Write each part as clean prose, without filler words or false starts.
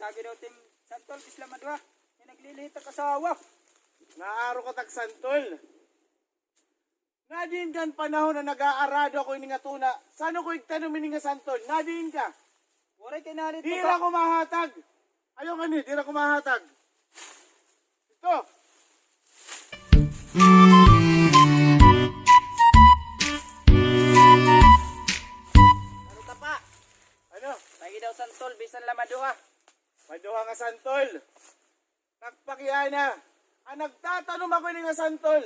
Tagi daw tim santol bisla madwa. Yung naglilihit ang kasawa. Naaro ka tag santol. Nadin kan panahon na nag-aarado ako ini nga tuna. Sano ko igtanong ini nga santol? Nadin ka. Waray kay nalit Dira ko mahatag. Ayaw nga ni, dira ko mahatag. Ito. Ano ka pa? Ano? Tagi daw santol bisan la madwa. Maduha nga santol. Nagpakiana. Ang nagtatanong ako ini nga santol.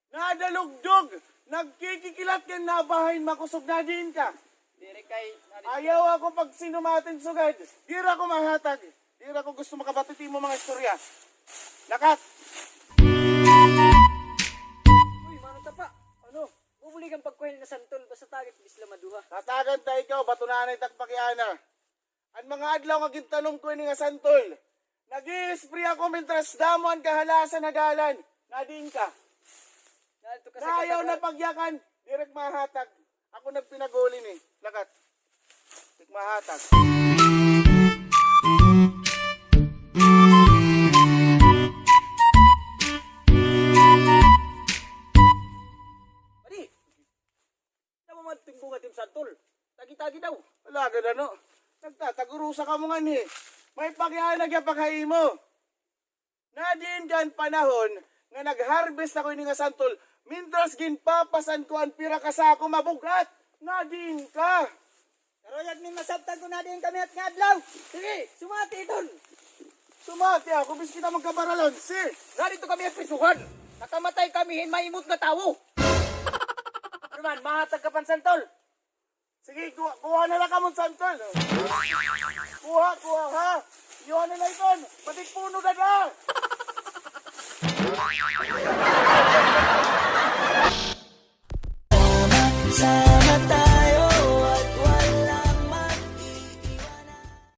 Nadalugdog. Nagkikikilat yan na bahay makusog na din ka. Diri kay nalit. Ayaw ako pag sinumatin sugad. Dira ko mahatag. Dira ko gusto makabatiti mo mga istorya. Lakat. Uy, mano ka pa? Ano? Bubuli kang pagkuhil na santol basta tagit bisla madwa. Tatagan tayo ikaw. Batunanay tagpakiana. Ang mga adlaw nga gintanong ko ini nga santol. Nag-i-spray ako mentras damo ang kahalasan na dalan. Nading ka. Nalito ka Na ayaw na katagal. pagyakan. Direk mahatag. Ako nagpinagulin eh. Lakat. Direk mahatag. Adi. Tama man tingko ka tim santol. Tagi-tagi daw. Wala ka na no. Nagtatagurusa ka mo nga ni. May pagyahanag yung paghain mo. Nadin kan panahon nga nag-harvest ako ini nga santol. Mintras ginpapasan ko ang pira ka sa ako mabugat. Nadin ka. Pero yag ni masabtan ko na din kami at ngadlaw. Sige, sumati idol. Sumati ako bis kita magkabaralon. Si. Narito kami at prisuhan. Nakamatay kami maimot na tao. Ano man, mahatag ka pan santol. Sige, kuha na lang ka mong santol. Kuha ha. Iwan na lang ikon. Patik puno na na.